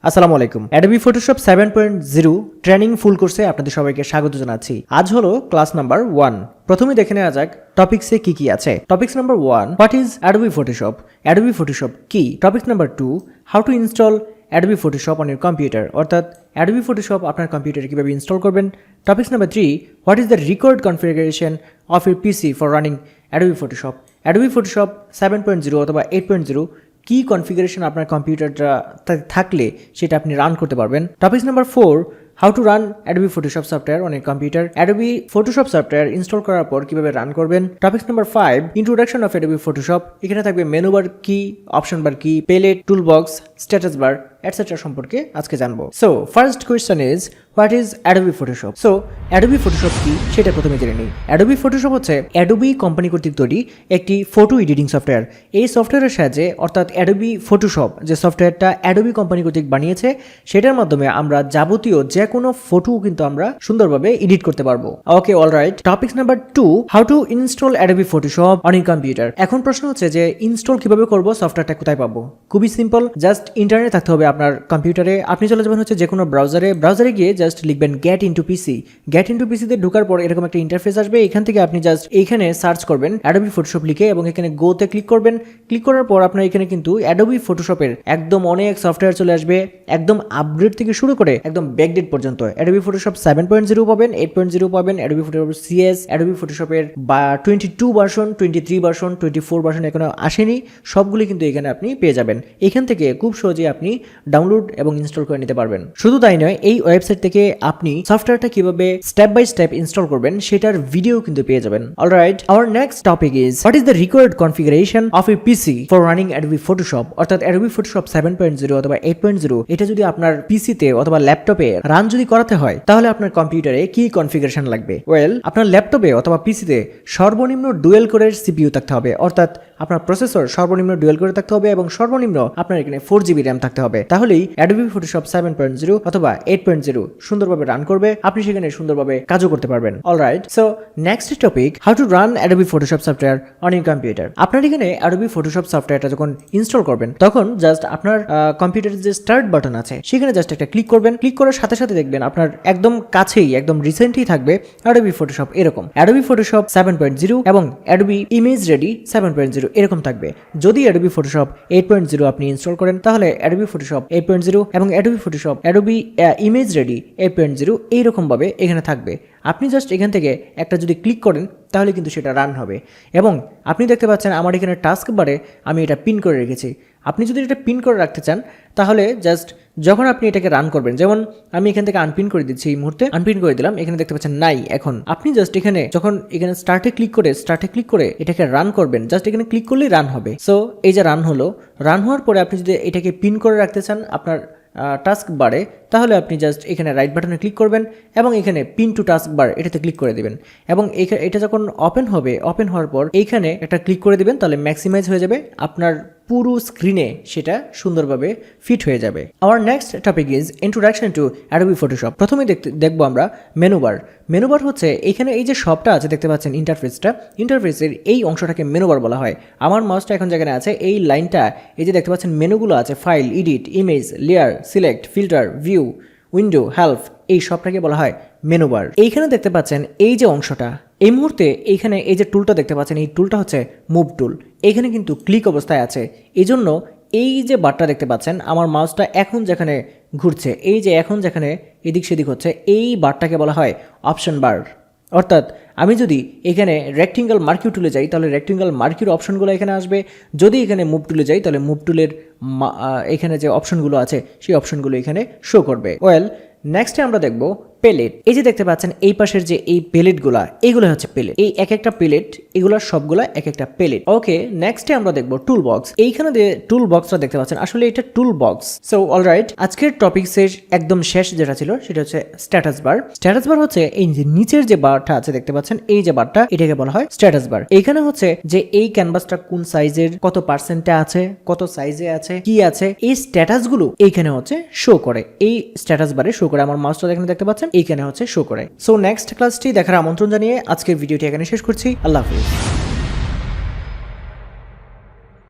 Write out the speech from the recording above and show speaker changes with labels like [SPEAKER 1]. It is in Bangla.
[SPEAKER 1] আসসালামু আলাইকুম। Adobe Photoshop 7.0 ট্রেনিং ফুল কোর্সে আপনাদের সবাইকে স্বাগত জানাচ্ছি। আজ হলো ক্লাস নাম্বার 1। প্রথমে দেখে নেওয়া যাক টপিকসে কি কি আছে। Topics number 1, what is Adobe Photoshop? Adobe Photoshop কি? Topic number 2, how to install Adobe Photoshop on your computer, অর্থাৎ Adobe Photoshop আপনার কম্পিউটারে কিভাবে ইনস্টল করবেন। Topics number 3, what is the record configuration of your PC for running Adobe Photoshop? Adobe Photoshop 7.0 অথবা 8.0 কি কনফিগারেশন আপনার কম্পিউটারটা থাকলে সেটা আপনি রান করতে পারবেন। Topic number 4, how to run Adobe Photoshop software on a computer. Adobe Photoshop software install করার পর কিভাবে রান করবেন। Topic number 5, introduction of Adobe Photoshop। এখানে থাকবে মেনু বার কি, অপশন বার কি, palette, tool box, status bar etcetera সম্পর্কে আজকে জানবো। So first question is, what is Adobe Photoshop? So Adobe Photoshop কি সেটা প্রথমে জেনে নিই। Adobe Photoshop হচ্ছে Adobe কোম্পানি কর্তৃক তৈরি একটি ফটো এডিটিং সফটওয়্যার। এই সফটওয়্যারের সাহায্যে অর্থাৎ Adobe Photoshop যে সফটওয়্যারটা Adobe কোম্পানি কর্তৃক বানিয়েছে সেটার মাধ্যমে আমরা যাবতীয় যে কোনো ফটো কিন্তু আমরা সুন্দরভাবে এডিট করতে পারবো। Okay, alright. Topic number 2, how to install Adobe Photoshop on your computer. এখন প্রশ্ন হচ্ছে যে ইনস্টল কিভাবে করব, সফটওয়্যারটা কোথায় পাবো? খুবই সিম্পল, জাস্ট ইন্টারনেট থাকতে হবে আপনার কম্পিউটারে। আপনি চলে যাবেন হচ্ছে যে কোনো ব্রাউজারে গিয়ে জাস্ট লিখবেন গেট ইনটু পিসি। গেট ইনটু পিসিতে ঢোকার পর এরকম একটা ইন্টারফেস আসবে। এখান থেকে আপনি জাস্ট এইখানে সার্চ করবেন Adobe Photoshop লিখে এবং এখানে গোতে ক্লিক করবেন। ক্লিক করার পর আপনার এখানে কিন্তু Adobe Photoshop এর একদম অনেক সফটওয়্যার চলে আসবে, একদম আপগ্রেড থেকে শুরু করে একদম ব্যাকডেট পর্যন্ত। Adobe Photoshop 7.0 পাবেন, 8.0 পাবেন, Adobe Photoshop CS, Adobe Photoshop এর 22 ভার্সন, 23 ভার্সন, 24 ভার্সন এখনো আসেনি, সবগুলি কিন্তু এখানে আপনি পেয়ে যাবেন। এখান থেকে খুব সহজে আপনি ডাউনলোড এবং ইনস্টল করে নিতে পারবেন। শুধু তাই নয়, এই ওয়েবসাইট থেকে আপনি সফটওয়্যারটা কিভাবে স্টেপ বাই স্টেপ ইনস্টল করবেন সেটার ভিডিও কিন্তু পেয়ে যাবেন। Alright, hour next topic is, what is the required configuration of A PC for running Adobe Photoshop? অর্থাৎ Adobe Photoshop 7.0 অথবা 8.0 এটা যদি আপনার পিসিতে অথবা ল্যাপটপে রান যদি করাতে হয় তাহলে আপনার কম্পিউটারে কি কনফিগারেশন লাগবে? ওয়েল, আপনার ল্যাপটপে অথবা পিসিতে সর্বনিম্ন ডুয়েল কোরের সিপিইউ থাকতে হবে, অর্থাৎ আপনার প্রসেসর সর্বনিম্ন ডুয়েল কোরে থাকতে হবে এবং সর্বনিম্ন আপনার এখানে 4GB RAM থাকতে হবে। তাহলেই Adobe Photoshop 7.0 অথবা 8.0 সুন্দরভাবে রান করবে, আপনি সেখানে সুন্দরভাবে কাজও করতে পারবেন। Alright, so next topic, how to run Adobe Photoshop software on your computer. আপনার এখানে Adobe Photoshop সফটওয়্যারটা যখন ইনস্টল করবেন তখন জাস্ট আপনার কম্পিউটারের যে স্টার্ট বাটন আছে সেখানে জাস্ট একটা ক্লিক করবেন। ক্লিক করার সাথে সাথে দেখবেন আপনার একদম কাছেই একদম রিসেন্টলি থাকবে Adobe Photoshop এরকম Adobe Photoshop 7.0 এবং Adobe Image Ready 7.0 এরকম থাকবে। যদি Adobe Photoshop 8.0 আপনি ইনস্টল করেন তাহলে Adobe Photoshop 8.0 এবং Adobe Image Ready 8.0 এইরকম ভাবে এখানে থাকবে। আপনি জাস্ট এখান থেকে একটা যদি ক্লিক করেন তাহলে কিন্তু সেটা রান হবে। এবং আপনি দেখতে পাচ্ছেন আমার এখানে টাস্ক বারে আমি এটা পিন করে রেখেছি। আপনি যদি এটা পিন করে রাখতে চান তাহলে জাস্ট যখন আপনি এটাকে রান করবেন, যেমন আমি এখান থেকে আনপিন করে দিচ্ছি, এই মুহূর্তে আনপিন করে দিলাম, এখানে দেখতে পাচ্ছেন নাই। এখন আপনি জাস্ট এখানে যখন এখানে স্টার্টে ক্লিক করে এটাকে রান করবেন, জাস্ট এখানে ক্লিক করলেই রান হবে। সো এই যে রান হলো, রান হওয়ার পরে আপনি যদি এটাকে পিন করে রাখতে চান আপনার টাস্ক বারে তাহলে আপনি জাস্ট এখানে রাইট বাটনে ক্লিক করবেন এবং এখানে পিন টু টাস্ক বার এটাতে ক্লিক করে দিবেন এবং এটা যখন ওপেন হওয়ার পর এইখানে একটা ক্লিক করে দিবেন তাহলে ম্যাক্সিমাইজ হয়ে যাবে, আপনার পুরো স্ক্রিনে সেটা সুন্দরভাবে ফিট হয়ে যাবে। Hour next topic is introduction to Adobe Photoshop। প্রথমে দেখবো আমরা মেনু বার হচ্ছে এখানে এই যে সবটা আছে দেখতে পাচ্ছেন ইন্টারফেসের এই অংশটাকে মেনু বার বলা হয়। আমার মাউসটা এখন যেখানে আছে এই লাইনটা, এই যে দেখতে পাচ্ছেন মেনুগুলো আছে, file, edit, image, layer, select, filter, view, window, help, এই সবটাকে বলা হয় মেনু বার। এইখানে দেখতে পাচ্ছেন এই যে অংশটা, এই মুহূর্তে এইখানে এই যে টুলটা দেখতে পাচ্ছেন এই টুলটা হচ্ছে মুভ টুল, এখানে কিন্তু ক্লিক অবস্থায় আছে। এই জন্য এই যে বারটা দেখতে পাচ্ছেন আমার মাউসটা এখন যেখানে ঘুরছে, এই যে এখন যেখানে এদিক সেদিক হচ্ছে, এই বারটাকে বলা হয় অপশন বার। অর্থাৎ আমি যদি এখানে রেক্টেঙ্গল মার্কিউ টুলে যাই তাহলে রেক্টেঙ্গল মার্কিউর অপশনগুলো এখানে আসবে, যদি এখানে মুভ টুলে যাই তাহলে মুভ টুলের এখানে যে অপশনগুলো আছে সেই অপশনগুলো এখানে শো করবে। ওয়েল, নেক্সটে আমরা দেখব প্যালেট। এই যে দেখতে পাচ্ছেন এই পাশের যে এই প্যালেটগুলো, এইগুলো হচ্ছে প্যালেট। এই এক একটা প্যালেট, এগুলো সবগুলা এক একটা প্যালেট। ওকে, নেক্সটে আমরা দেখব টুল বক্স। এইখানে যে টুল বক্সটা দেখতে পাচ্ছেন আসলে এটা টুল বক্স। সো অলরাইট, আজকের টপিকসের একদম শেষ যেটা ছিল সেটা হচ্ছে স্ট্যাটাস বার। স্ট্যাটাস বার হচ্ছে এই যে নিচের যে বারটা আছে দেখতে পাচ্ছেন এই যে বারটা, এটাকে বলা হয় স্ট্যাটাস বার। এখানে হচ্ছে যে এই ক্যানভাসটা কোন সাইজের, কত পার্সেন্টে আছে, কত সাইজে আছে, কি আছে, এই স্ট্যাটাস গুলো এইখানে হচ্ছে শো করে, এই স্ট্যাটাস বারে শো করে। আমার মাউসটা এখানে দেখতে পাচ্ছেন এইখানে হচ্ছে শো করে। সো নেক্সট ক্লাসটি দেখার আমন্ত্রণ জানিয়ে আজকের ভিডিওটি এখানে শেষ করছি। আল্লাহ হাফেজ।